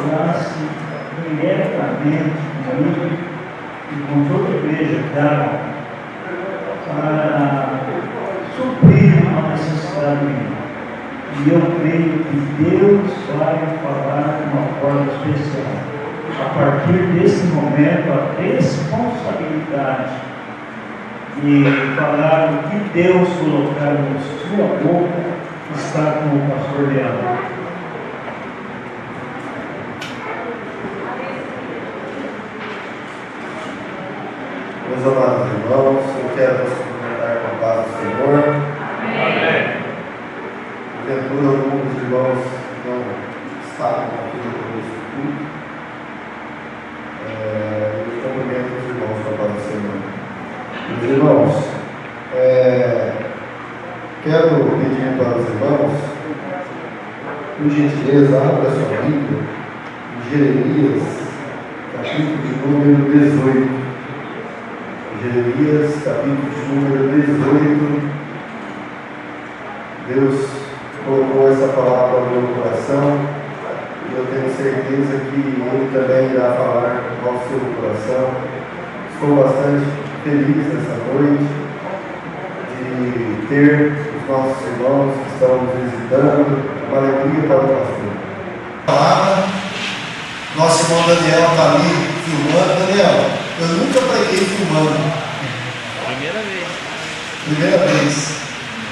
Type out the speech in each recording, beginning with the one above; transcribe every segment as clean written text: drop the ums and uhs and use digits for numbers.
falasse diretamente comigo e com toda a igreja para suprir uma necessidade minha. E eu creio que Deus vai falar de uma forma especial. A partir desse momento, a responsabilidade de falar o que Deus colocar na sua boca está com o pastor Leandro. Meus amados irmãos, eu quero vos cumprimentar com a paz do Senhor. Amém. Porventura, alguns irmãos não estavam aqui no começo do culto. Eu cumprimento os irmãos com a paz do Senhor. Meus irmãos, quero pedir para os irmãos, por gentileza, abra sua Bíblia em Jeremias, capítulo de número 18. Jeremias, capítulo de número 18. Deus colocou essa palavra no meu coração e eu tenho certeza que Ele também irá falar ao seu coração. Estou bastante feliz nessa noite de ter os nossos irmãos que estão nos visitando. Uma alegria para o pastor. Palavra, nosso irmão Daniel está ali filmando. Daniel, eu nunca preguei filmando. Primeira vez.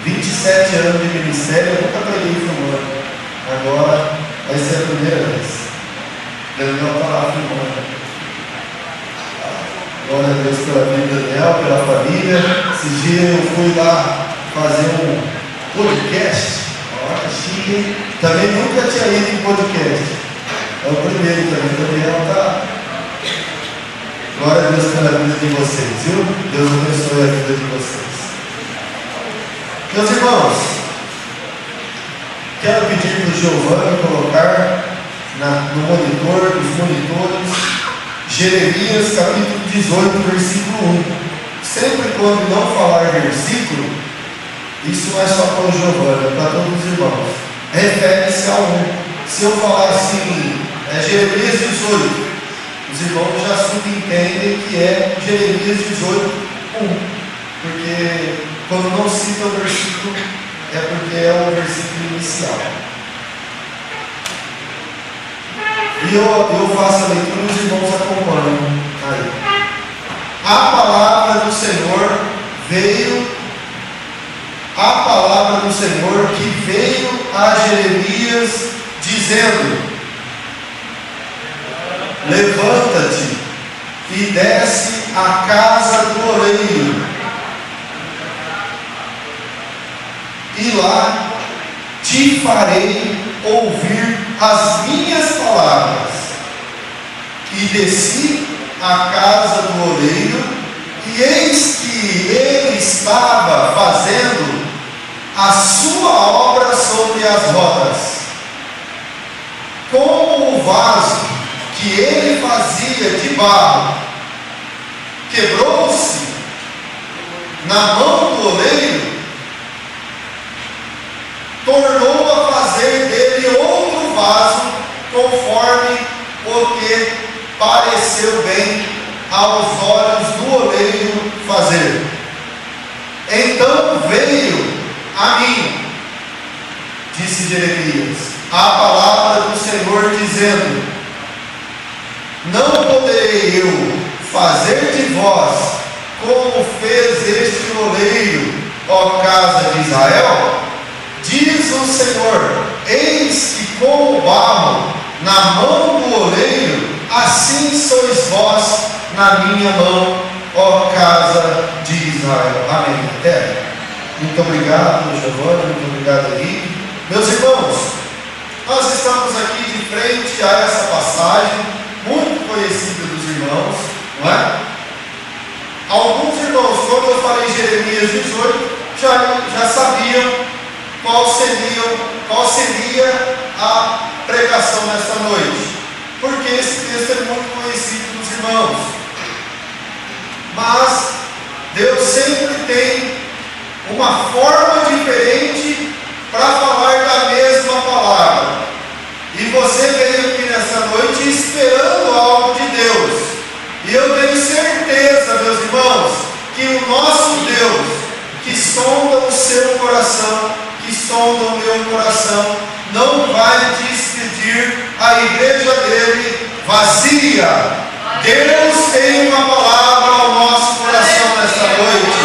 27 anos de ministério, eu nunca preguei filmando. Agora vai ser a primeira vez. Daniel está lá filmando. Glória a Deus pela vida de Daniel, pela família. Esse dia eu fui lá fazer um podcast. Olha, chique. Também nunca tinha ido em podcast. É o primeiro também. Daniel está. Glória a Deus pela vida de vocês, viu? Deus abençoe a vida de vocês. Meus irmãos, quero pedir para o Giovanni colocar no monitor, os monitores, Jeremias capítulo 18, versículo 1. Sempre quando não falar versículo, isso não é só para o Giovanni, é para todos os irmãos. Refere-se a 1. Se eu falar assim, Jeremias 18, os irmãos já subentendem que é Jeremias 18, 1. Porque quando não cita o versículo, é porque é o versículo inicial. E eu faço a leitura e os irmãos acompanham aí. A palavra do Senhor que veio a Jeremias dizendo: levanta-te e desce à casa do oleiro, e lá te farei ouvir as minhas palavras. E desci à casa do oleiro, e eis que ele estava fazendo a sua obra sobre as rodas. Como o vaso que ele fazia de barro quebrou-se na mão do oleiro, tornou a fazer dele outro vaso, conforme o que pareceu bem aos olhos do oleiro fazer. Então veio a mim, disse Jeremias, a palavra do Senhor, dizendo: não poderei eu fazer de vós como fez este oleiro, ó casa de Israel? Diz o Senhor: eis que com o barro na mão do oleiro, assim sois vós na minha mão, ó casa de Israel. Amém. Muito obrigado, Giovanni, muito obrigado, Henrique. Meus irmãos, nós estamos aqui de frente a essa passagem muito conhecida dos irmãos, não é? Alguns irmãos, quando eu falei Jeremias 18, já sabiam qual seria a pregação nesta noite, porque esse texto é muito conhecido dos irmãos. Mas Deus sempre tem uma forma diferente para falar da mesma palavra. E você veio aqui nessa noite sonda o meu coração, não vai despedir a igreja dele vazia. Deus tem uma palavra ao nosso coração nesta noite.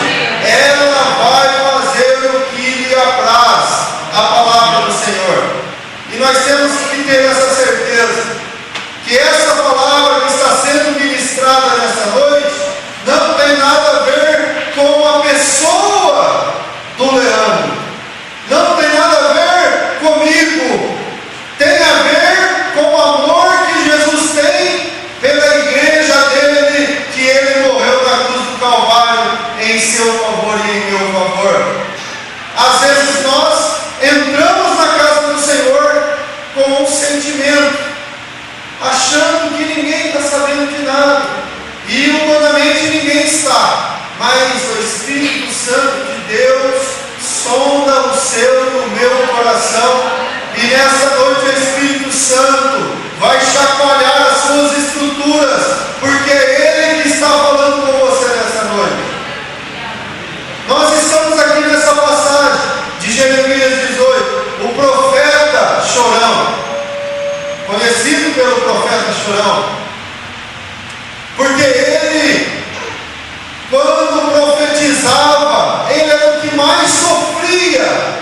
Ela vai fazer o que lhe apraz, a palavra do Senhor. E nós temos que ter essa certeza, que essa palavra que está sendo ministrada nesta noite, não tem nada a ver com a pessoa do Leandro, não tem nada a ver comigo, tem a ver com o amor que Jesus tem pela igreja dele, que ele morreu na cruz do Calvário em seu favor e em meu favor. Às vezes nós entramos na casa do Senhor com um sentimento, achando que ninguém está sabendo de nada, e humanamente ninguém está, mas o Espírito Santo de Deus sonda o seu e o meu coração, e nessa noite o Espírito Santo vai chacoalhar as suas estruturas, porque é Ele que está falando com você nessa noite. Nós estamos aqui nessa passagem de Jeremias 18, o profeta chorão, conhecido pelo profeta chorão, porque ele, quando profetizava, ele era o que mais sofria,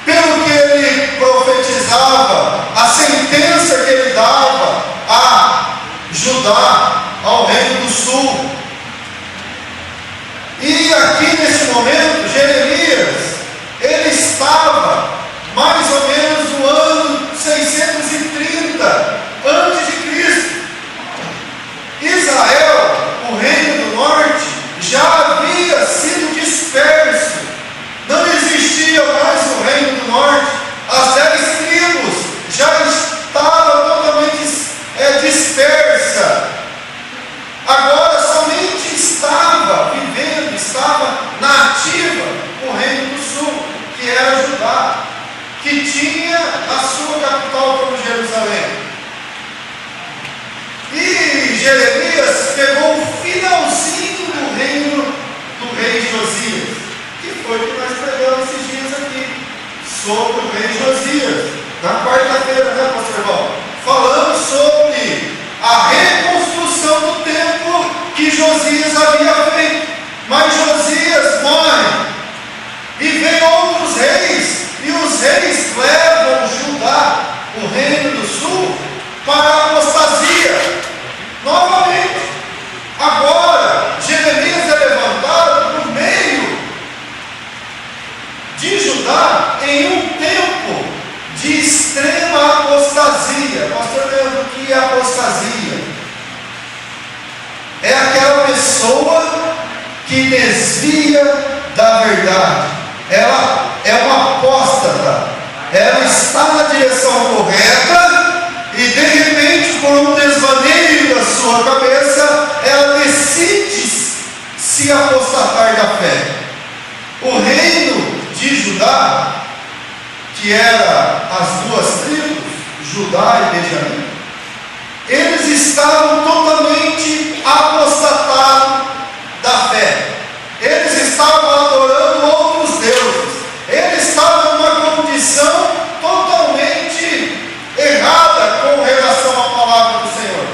pelo que ele profetizava, a sentença que ele dava a Judá, ao reino do sul. E aqui nesse momento, Jeremias, ele estava mais ou menos no ano 630 a.C. Israel, o reino do norte, já havia sido disperso. Não existia mais o reino do norte. As 10 tribos já estavam totalmente dispersa. Agora somente estava vivendo, estava na ativa o reino do sul, que era Judá, que tinha a sua capital como Jerusalém. E Jeremias pegou o finalzinho do reino do rei Josias, que foi o que nós pregamos esses dias aqui, sobre o rei Josias, na quarta-feira, né, pastor Paulo? Falando sobre a reconstrução do templo que Josias havia feito. Mas Josias morre, e vem outros reis, e os reis levam Judá, o reino do sul, para a apostasia. Novamente, agora Jeremias é levantado no meio de Judá em um tempo de extrema apostasia. Pastor Leandro, o que é apostasia? É aquela pessoa que desvia da verdade. Ela é uma apóstata. Ela está na direção correta e de repente, por um desvaneio da sua cabeça, ela decide se apostatar da fé. O reino de Judá, que era as duas tribos, Judá e Benjamim, eles estavam totalmente apostatados da fé. Eles estavam adorando outros deuses. Eles estavam numa condição totalmente errada com relação à palavra do Senhor.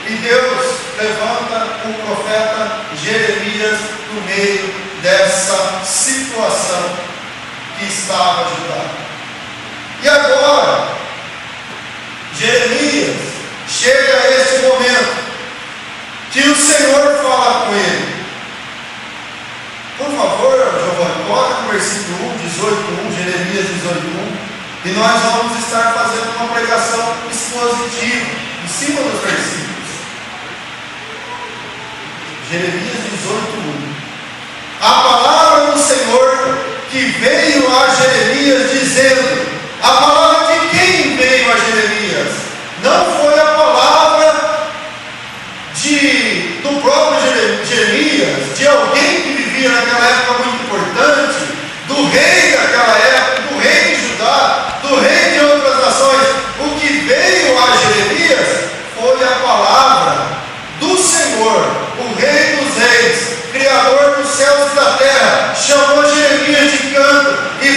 E Deus levanta o profeta Jeremias no meio dessa situação que estava Judá. E agora, Jeremias chega a esse momento que o Senhor fala com ele. Por favor, Giovanni, coloca no versículo 1, 18:1, Jeremias 18:1, e nós vamos estar fazendo uma pregação expositiva em cima dos versículos. Jeremias 18:1. A palavra do Senhor que veio a Jeremias dizendo, a palavra de quem veio a Jeremias? Não foi a palavra do próprio Jeremias, de alguém que vivia naquela época muito importante, do rei daquela época, do rei de Judá, do rei de outras nações. O que veio a Jeremias foi a palavra do Senhor, o rei dos reis, Criador dos céus e da terra, chamou Jeremias de canto e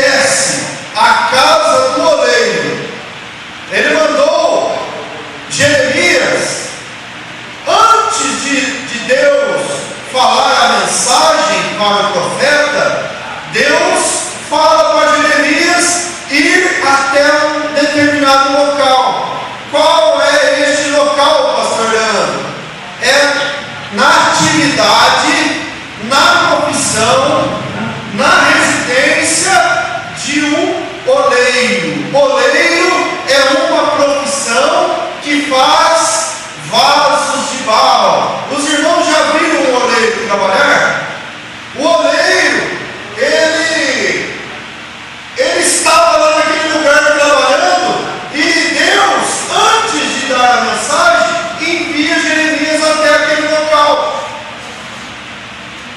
desce à casa do oleiro. Ele mandou Jeremias, antes de Deus falar a mensagem para o profeta, Deus fala para Jeremias ir até um determinado local. Qual é este local, pastor Leandro? É na atividade, na profissão, na residência de um oleiro. Oleiro é uma profissão que faz vasos de barro. Os irmãos já viram um oleiro trabalhar? O oleiro, ele estava lá naquele lugar trabalhando, e Deus, antes de dar a mensagem, envia Jeremias até aquele local,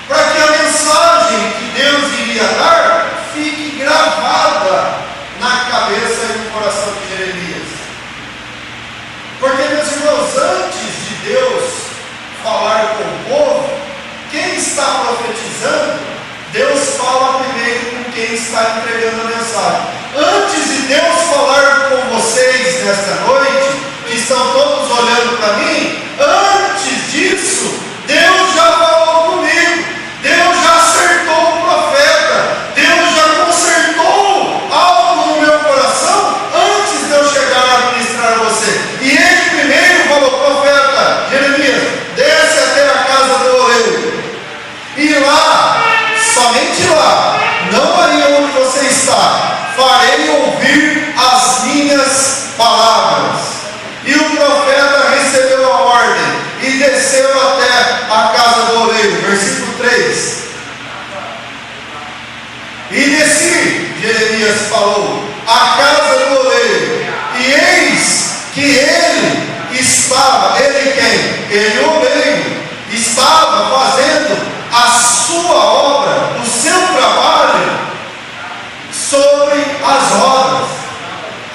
para que a mensagem que Deus iria dar fique gravada na cabeça e no coração de Jeremias. Porque, meus irmãos, antes de Deus falar com o povo, quem está profetizando, Deus fala primeiro com quem está entregando a mensagem. Antes de Deus falar com vocês nesta noite, que estão todos olhando para mim, antes disso, Deus já falou comigo, Deus já acertou o profeta, Deus já consertou algo no meu coração antes de eu chegar a ministrar a você. E ele primeiro falou: profeta Jeremias, desce até a casa do oleiro, e lá, somente lá, não aí onde você está, farei ouvir as minhas palavras. E o profeta recebeu a ordem e desceu até a casa do oleiro. Versículo 3. E desci, Jeremias falou, à casa do oleiro, e eis que ele estava, ele quem? Ele, o oleiro, estava fazendo a sua obra, o seu trabalho, sobre as rodas.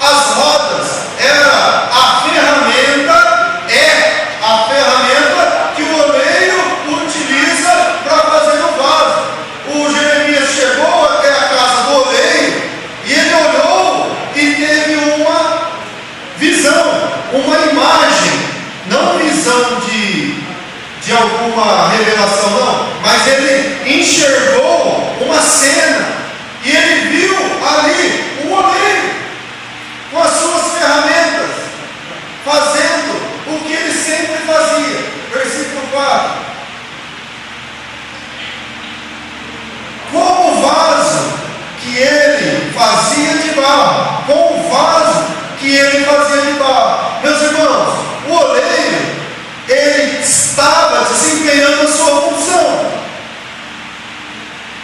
As rodas era a ferramenta, é a ferramenta que o oleiro utiliza para fazer o vaso. O Jeremias chegou até a casa do oleiro e ele olhou e teve uma visão, uma imagem, não visão de alguma revelação, não, mas ele enxergou uma cena e ele viu ali um oleiro com as suas ferramentas, fazendo o que ele sempre fazia. Versículo 4. Com o vaso que ele fazia de barro, com o vaso que ele fazia de barro. Meus irmãos, o oleiro, ele estava desempenhando a sua função.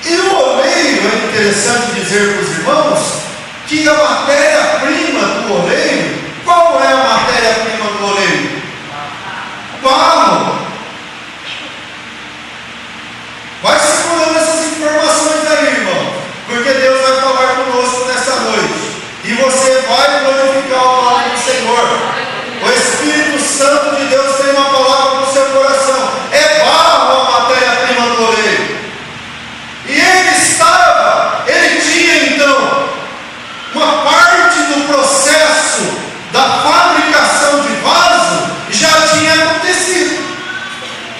E o oleiro, é interessante dizer para os irmãos, que a matéria-prima do oleiro, qual é a matéria-prima do oleiro? Barro. Vai segurando essas informações aí, irmão, porque Deus vai falar conosco nessa noite, e você vai glorificar o nome do Senhor. O Espírito Santo de Deus tem uma palavra no seu coração. É barro a matéria-prima do oleiro. E ele tinha então uma parte do processo da fabricação de vaso já tinha acontecido.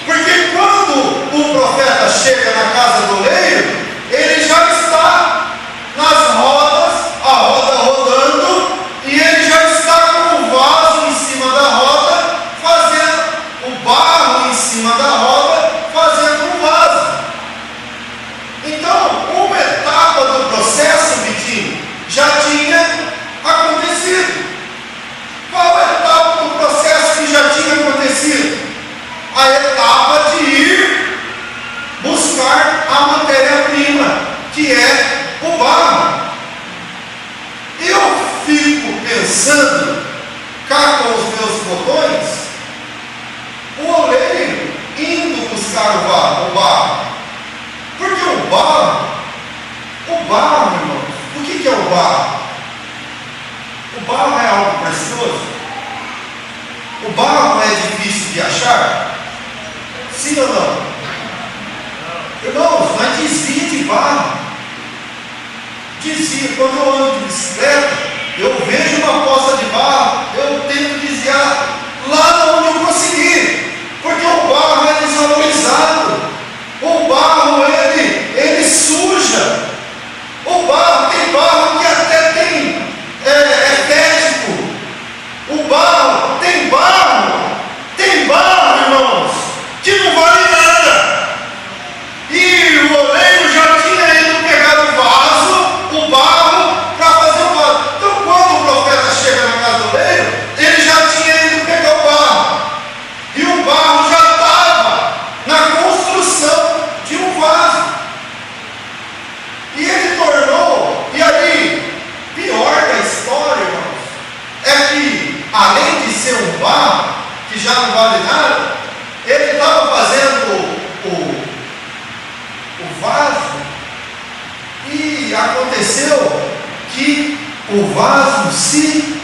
Porque quando o profeta chega na casa do oleiro, ele já está nas rodas, a roda rodando, e ele já está com o vaso em cima da roda, fazendo o barro em cima da roda, fazendo um vaso. Então, uma etapa do processo, Vitinho, já tinha acontecido. Qual a etapa do processo que já tinha acontecido? A etapa de ir buscar a matéria-prima, que é o barro. Eu fico pensando, cá com os meus botões, o oleiro indo buscar o barro. Porque o barro, irmãos, o que é o barro? O barro é algo precioso? O barro é difícil de achar? Sim ou não? Irmãos, mas desvia de barro. dizia, quando eu ando de bicicleta, eu vejo uma poça de barro, eu tento desviar lá onde eu conseguir, porque o barro é desvalorizado, o barro ele suja, o barro tem barro que até tem ético, o barro, irmãos, que não vale nada. E o oleiro já tinha ido pegar o barro, para fazer o vaso. Então, quando o profeta chega na casa do oleiro, ele já tinha ido pegar o barro. E o barro já estava na construção de um vaso. E ele tornou, e aí, pior da história, irmãos, é que, além de ser um barro, que já não vale nada, ele estava fazendo o vaso, e aconteceu que o vaso se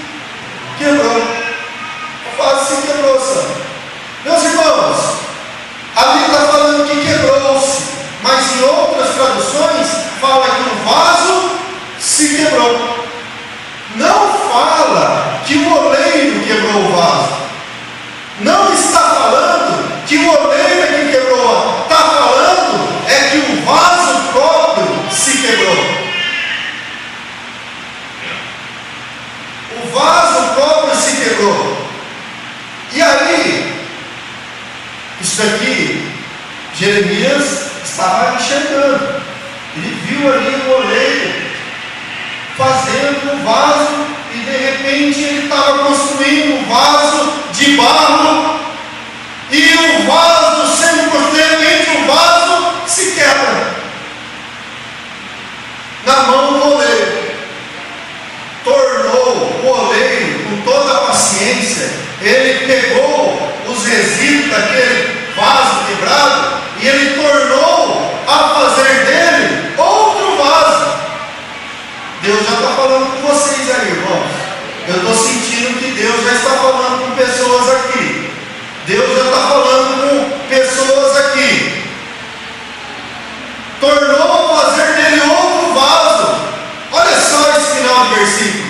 quebrou. O vaso se quebrou, sabe? Meus irmãos, ali está falando que quebrou-se, mas em outras traduções fala que o vaso se quebrou. Não fala que o oleiro quebrou o vaso. Não está falando que o oleiro é que quebrou. Está falando é que o vaso próprio se quebrou. O vaso próprio se quebrou. E aí, isso daqui, Jeremias estava enxergando. Ele viu ali o oleiro fazendo um vaso, e de repente ele estava construindo um vaso de barro, e o vaso sendo construído, de repente o vaso se quebra na mão do oleiro. Tornou o oleiro, com toda a paciência, ele pegou os resíduos daquele vaso quebrado e ele tornou a fazer dele outro vaso. Deus já está falando com vocês aí, irmãos. Eu estou sentindo que Deus já está falando com pessoas aqui. Deus já está falando com pessoas aqui. Tornou a fazer dele outro vaso. Olha só esse final de versículo.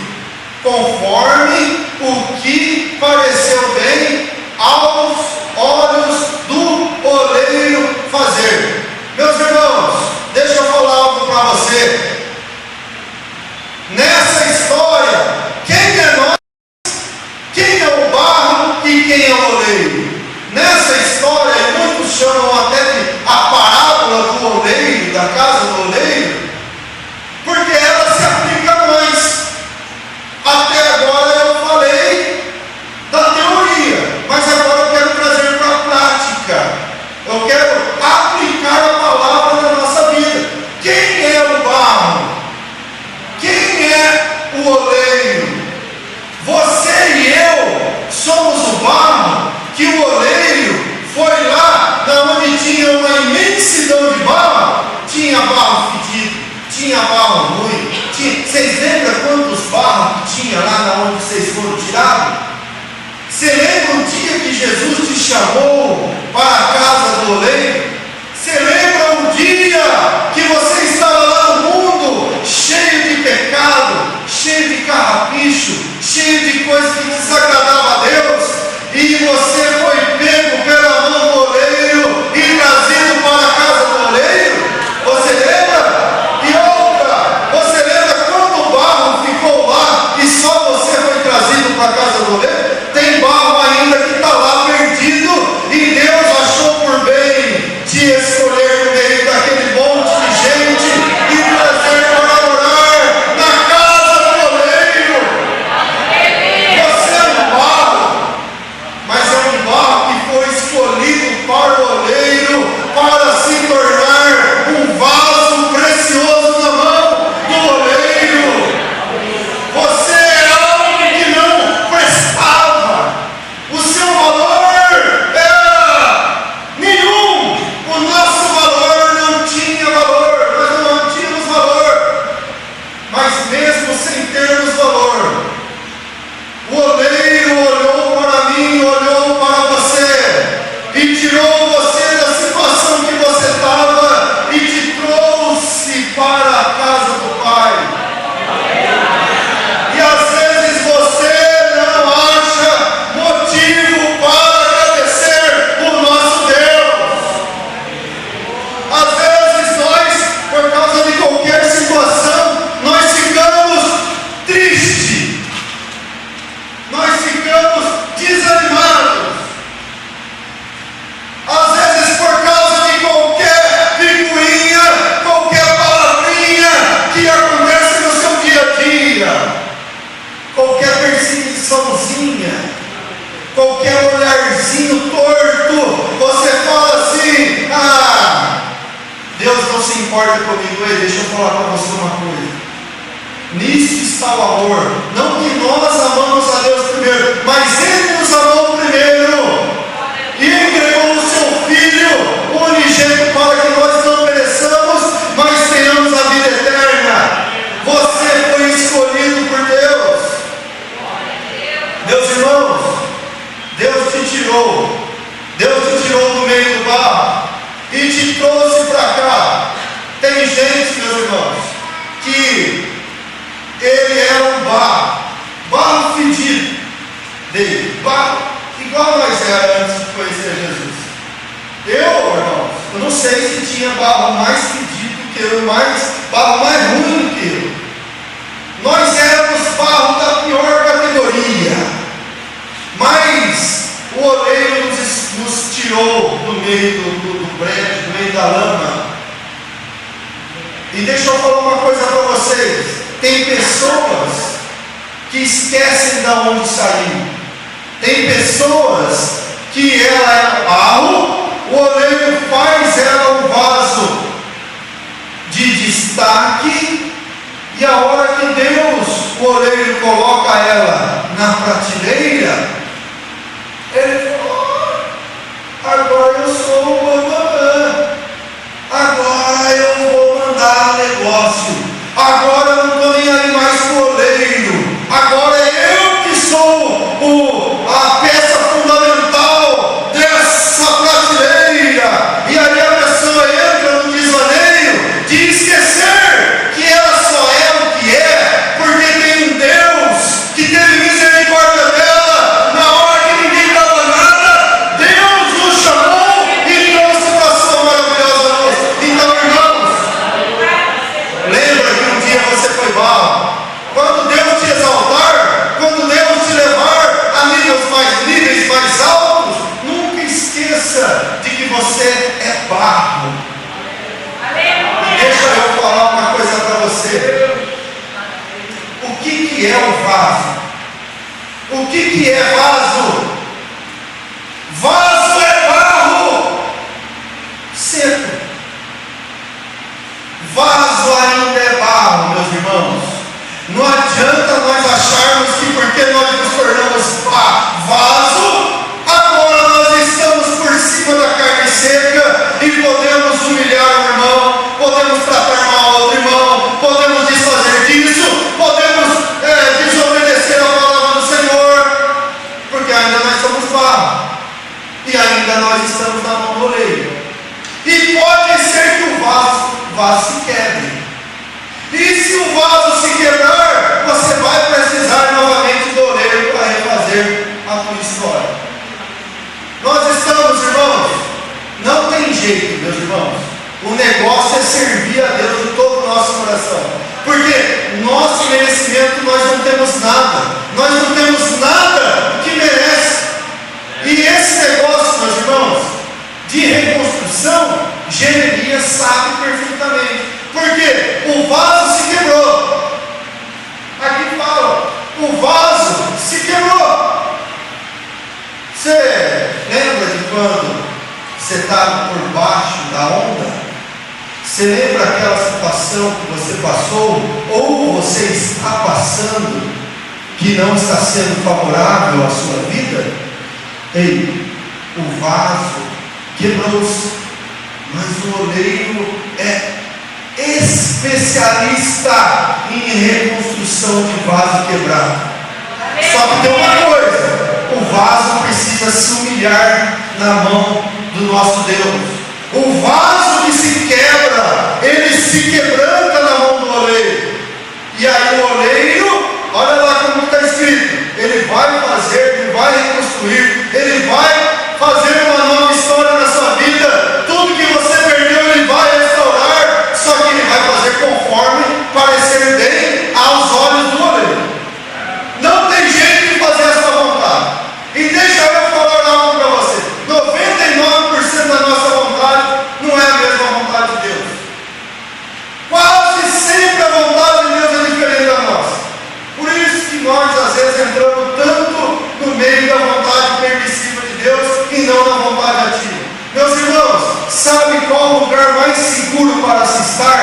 Conforme o que pareceu bem aos olhos do oleiro fazer. Meus irmãos, deixa eu falar algo para você. Nessa história, quem é nós? Quem é o barro e quem é o oleiro? Nessa história, muitos chamam até de a parábola do oleiro, da casa do oleiro, porque ela se aplica a nós. Até agora eu falei da teoria, mas agora eu quero trazer para a prática. Eu quero aplicar a palavra na nossa vida. Quem é o barro? Quem é o oleiro? Você e eu somos o barro, que o oleiro foi lá onde tinha uma imensidão de barro. Tinha barro fedido, tinha barro ruim. Vocês lembram quantos barros que tinha lá onde vocês foram tirados? Você lembra o dia que Jesus te chamou para a casa do oleiro? Você lembra o dia que você estava lá no mundo, cheio de pecado, cheio de carrapicho, cheio de coisas que desagradava a Deus, e você foi pego pela mão do oleiro e trazido para a casa do oleiro? Você lembra? E outra, você lembra quanto barro ficou lá e só você foi trazido para a casa do oleiro? Tem barro ainda que está lá perdido, e Deus achou por bem te escolher no meio daquele monte de gente e trazer para morar na casa do oleiro. Você é um barro, mas é um barro que foi escolhido para o oleiro, para se tornar um vaso precioso na mão do oleiro. Você é algo que não prestava. O seu valor era nenhum. O nosso valor não tinha valor. Nós não tínhamos valor. Mas mesmo sem termos valor, o oleiro olhou para mim, olhou para você e tirou você da situação que você estava e te trouxe para a casa do Pai. concorda comigo? Ei, deixa eu falar para você uma coisa. Nisso está o amor. Não que nós amamos a Deus primeiro, mas Ele nos amou primeiro. E entregou o seu Filho, o unigênito, para que nós não pereçamos, mas tenhamos a vida eterna. Você foi escolhido por Deus. Meus irmãos, Deus te tirou do meio do barro e te trouxe para cá. Tem gente, meus irmãos, que ele era um barro fedido dele, barro igual nós éramos antes de conhecer Jesus. Irmãos, eu não sei se tinha barro mais fedido que eu, barro mais ruim do que eu. Nós éramos barro da pior categoria, mas o oleiro nos tirou do meio do brejo, do meio da lama. E deixa eu falar uma coisa para vocês: tem pessoas que esquecem de onde saiu. Tem pessoas que ela é barro, o oleiro faz ela um vaso de destaque, e a hora que Deus, o oleiro, coloca ela na prateleira, ele fala: agora eu sou o bambambam, agora eu vou mandar negócio, agora eu não estou nem aí mais com o oleiro, agora é eu que sou a peça fundamental dessa prateleira. E aí a pessoa entra no desvaneio de esquecer que ela só é o que é, porque tem um Deus que teve misericórdia dela na hora que ninguém dava nada. Deus nos chamou e trouxe para a sua maravilhosa luz. Então, irmãos, lembra que um dia você foi barro. Quando Deus te exaltar, quando Deus te levar a níveis mais altos, nunca esqueça de que você é barro. E deixa eu falar uma coisa para você. O que é o vaso? O que é vaso? Vaso é barro seco. Vaso ainda é barro, meus irmãos. Não adianta nós acharmos que porque nós nos tornamos vaso, agora nós estamos por cima da carne seca e podemos humilhar o irmão, podemos tratar mal outro irmão, podemos desfazer disso, podemos desobedecer a palavra do Senhor, porque ainda nós somos barro e ainda nós estamos na mão do oleiro. E pode ser que o vaso se quebre. E se o vaso se quebrar, você vai precisar novamente do oleiro para refazer a tua história. Nós estamos, irmãos, não tem jeito, meus irmãos. O negócio é servir a Deus de todo o nosso coração. Porque nosso merecimento nós não temos nada. Nós não temos nada que merece. E esse negócio, meus irmãos, de reconstrução, Jeremias sabe perfeitamente. Porque o vaso se quebrou. Aqui fala, o vaso se quebrou. Você lembra de quando você estava por baixo da onda? Você lembra aquela situação que você passou, ou você está passando, que não está sendo favorável à sua vida? Ei, o vaso quebrou-se, mas o oleiro é especialista em reconstrução de vaso quebrado. Só que tem uma coisa: o vaso precisa se humilhar na mão do nosso Deus. O vaso que se quebra, ele se quebranta na mão do oleiro. E aí o oleiro, olha lá como está escrito, ele vai fazer, ele vai reconstruir, ele vai fazer uma nova história na sua vida. Tudo que você perdeu, ele vai restaurar. Só que ele vai fazer conforme parecer bem aos olhos do oleiro. Não tem jeito de fazer essa vontade. E deixa eu falar algo para você: 99% da nossa vontade não é a mesma vontade de Deus. Quase sempre a vontade de Deus é diferente da nossa. Por isso que nós às vezes entramos tanto no meio da vontade permissiva de Deus e não na vontade ativa. Meus irmãos, sabe qual o lugar mais seguro para se estar?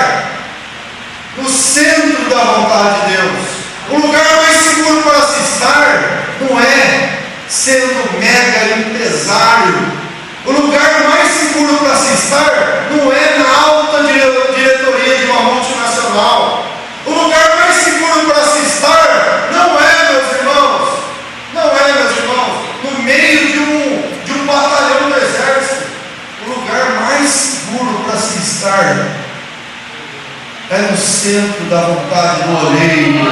estar não é na alta diretoria de uma multinacional. O lugar mais seguro para se estar não é, meus irmãos, no meio de um batalhão do exército. O lugar mais seguro para se estar é no centro da vontade do oleiro.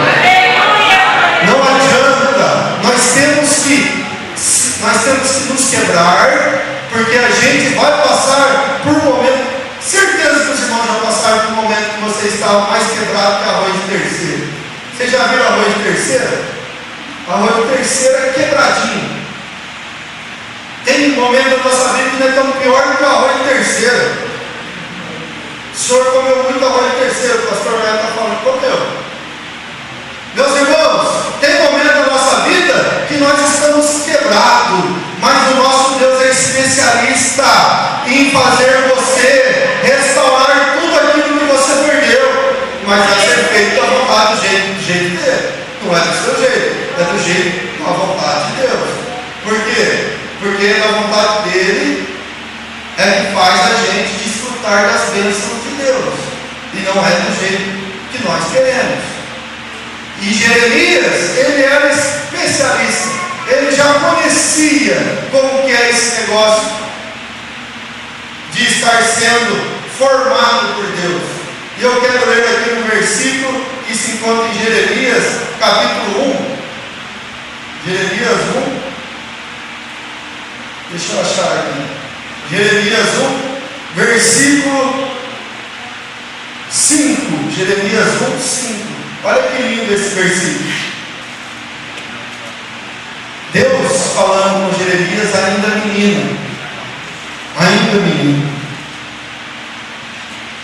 Não adianta, nós temos que nos quebrar, porque a gente vai passar por um momento. Certeza que os irmãos já passaram por um momento que você estava mais quebrado que arroz de terceira. Você já viu arroz de terceira? Arroz de terceira é quebradinho. Tem um momento da nossa vida que não é tão pior do que o arroz de terceira. O senhor comeu muito arroz de terceira, o pastor Neto está falando, comeu. Meus irmãos, tem momento da nossa vida que nós estamos quebrados, mas o nosso Deus é especialista em fazer você restaurar tudo aquilo que você perdeu, mas vai ser feito da vontade do jeito dele, não é do seu jeito, é do jeito da vontade de Deus. Por quê? Porque da vontade dele é que faz a gente desfrutar das bênçãos de Deus, e não é do jeito que nós queremos. E Jeremias, ele era especialista, ele já conhecia como que é esse negócio de estar sendo formado por Deus. E eu quero ler aqui um versículo que se encontra em Jeremias, capítulo 1. Jeremias 1. Deixa eu achar aqui. Jeremias 1, versículo 5. Jeremias 1, 5. Olha que lindo esse versículo. Deus falando com Jeremias ainda menino.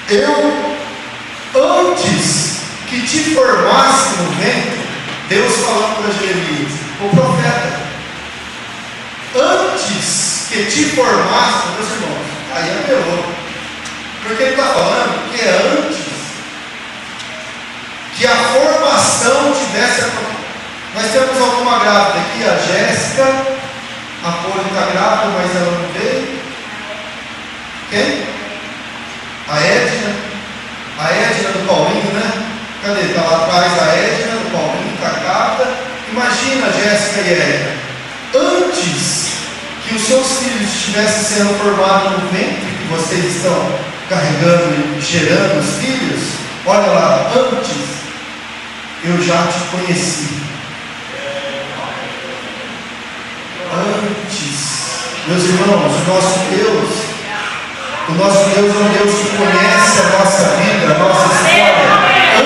Eu, antes que te formasse no ventre, Deus falando para Jeremias, o profeta, antes que te formasse, meus irmãos, aí apelou, porque ele está falando que é antes que a formação tivesse acontecido. Nós temos alguma grávida aqui, a Jéssica, a Poli está grávida, mas ela não veio. Quem? A Edna do Paulinho, né? Cadê? Está lá atrás a Edna do Paulinho, está grávida. Imagina a Jéssica e a Edna. Antes que os seus filhos estivessem sendo formados no ventre, que vocês estão carregando e cheirando os filhos, olha lá, antes eu já te conheci. Antes, meus irmãos, o nosso Deus é um Deus que conhece a nossa vida, a nossa história,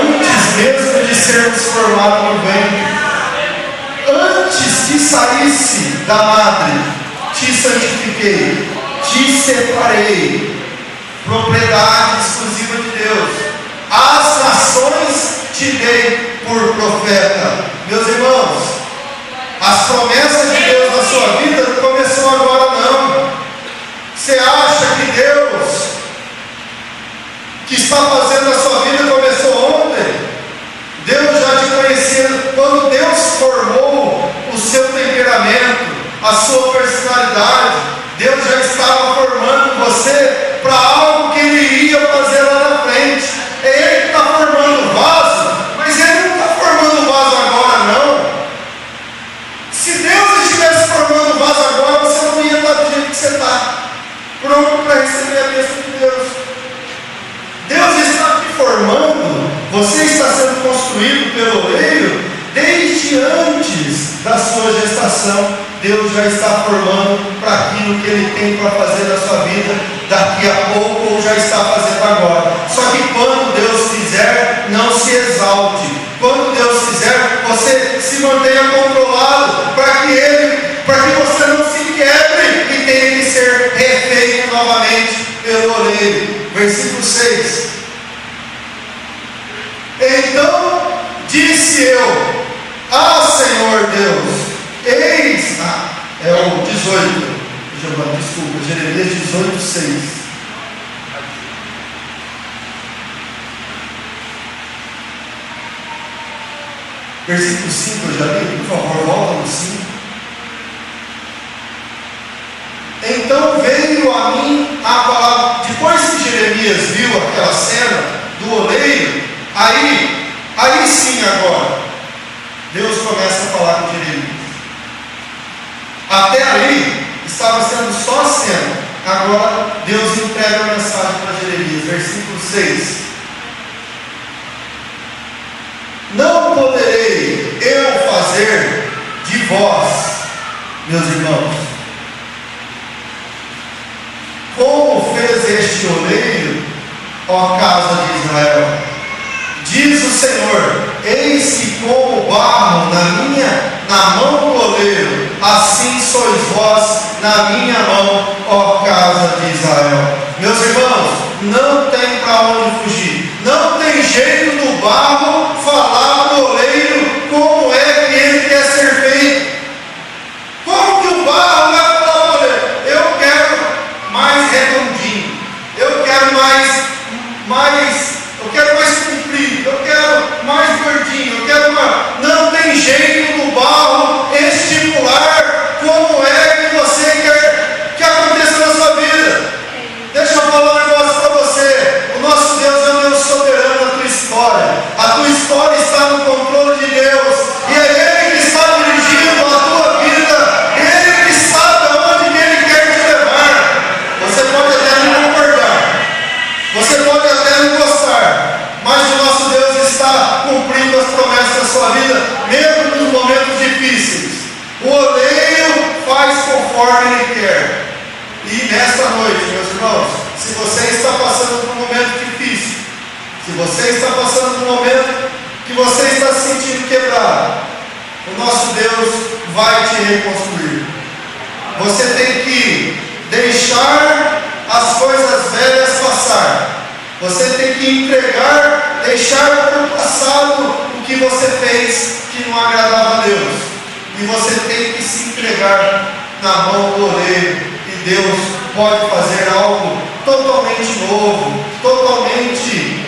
antes mesmo de sermos formados no ventre, antes que saísse da madre, te santifiquei, te separei, propriedade exclusiva de Deus, as nações te dei por profeta. Meus irmãos, as promessas de Deus na sua vida não começou agora não. Você acha que Deus que está fazendo a sua vida começou ontem? Deus já te conhecia. Quando Deus formou o seu temperamento, a sua personalidade, Deus já estava formando você para algo que Ele ia fazer lá na frente. É Ele que está formando o vaso, mas Ele não está formando o vaso agora não. Se Deus estivesse formando o vaso agora, você não ia estar do jeito que você está, pronto para receber a bênção de Deus. Deus está te formando, você está sendo construído pelo oleiro desde antes da sua gestação. Deus já está formando para aquilo que Ele tem para fazer na sua vida daqui a pouco, ou já está fazendo agora. Só que quando Deus fizer, não se exalte. Quando Deus fizer, você se mantenha controlado para que você não se quebre e tenha que ser refeito novamente pelo oleiro. Versículo 6. Então disse eu: Senhor Deus, eis, é o 18, desculpa, Jeremias 18, 6. Versículo 5 eu já li, por favor, volta no 5. Então veio a mim a palavra, depois Jeremias viu aquela cena do oleiro, aí sim agora, Deus começa a falar com Jeremias. Até ali estava sendo só a cena. Agora Deus entrega a mensagem para Jeremias, versículo 6. Não poderei eu fazer de vós, meus irmãos, como fez este oleiro, ó casa de Israel. Diz o Senhor: eis que como barro na mão do oleiro, assim sois vós na minha mão, ó casa de Israel. Meus irmãos, não tem para onde fugir. Não tem jeito do barro falar do oleiro como é que ele quer ser feito. Como que o barro vai falar do oleiro? Eu quero mais redondinho, eu quero mais comprido, eu quero mais gordinho, eu quero mais. Não tem jeito do barro estipular como é que você quer que aconteça na sua vida. Deixa eu falar um negócio para você. O nosso Deus é um Deus soberano na tua história. A tua história está no controle de Deus, e é Ele que está dirigindo a tua vida. Ele que sabe aonde que Ele quer te levar. Você pode até não concordar, você pode até não gostar, mas o nosso Deus está cumprindo as promessas da sua vida, mesmo nos momentos difíceis. O oleiro faz conforme Ele quer. E nesta noite, meus irmãos, se você está passando por um momento difícil, se você está passando por um momento que você está se sentindo quebrado, o nosso Deus vai te reconstruir. Você tem que deixar as coisas velhas passar. Você tem que entregar, deixar para o passado o que você fez que não agradava a Deus. E você tem que se entregar na mão do oleiro. E Deus pode fazer algo totalmente novo, totalmente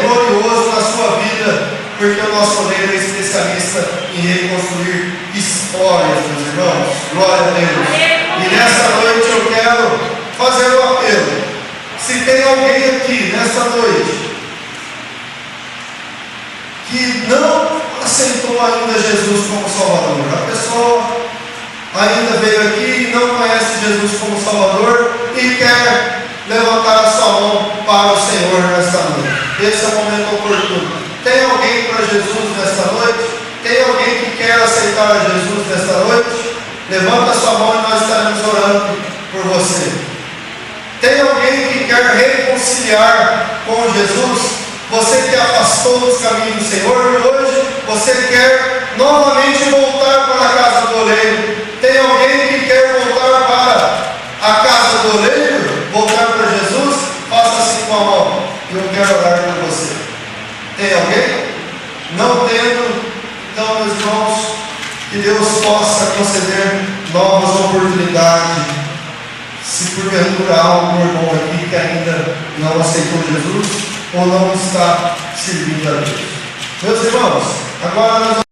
glorioso na sua vida, porque o nosso oleiro é especialista em reconstruir histórias, meus irmãos. Glória a Deus. E nessa noite eu quero fazer um apelo. Se tem alguém aqui nessa noite que não aceitou ainda Jesus como Salvador, a pessoa ainda veio aqui e não conhece Jesus como Salvador e quer levantar a sua mão para o Senhor nesta noite, esse é o momento oportuno. Tem alguém para Jesus nesta noite? Tem alguém que quer aceitar a Jesus nesta noite? Levanta a sua mão e nós estaremos orando por você. Tem alguém que quer reconciliar com Jesus? Você que afastou dos caminhos do Senhor e hoje você quer novamente voltar para a casa do oleiro. Tem alguém que quer voltar para a casa do oleiro? Voltar para Jesus? Faça assim com a mão. Eu quero orar por você. Tem alguém? Não tendo? Então, meus irmãos, que Deus possa conceder novas oportunidades. Se porventura há algum irmão aqui que ainda não aceitou Jesus ou não está servindo a Deus. Meus irmãos, agora nós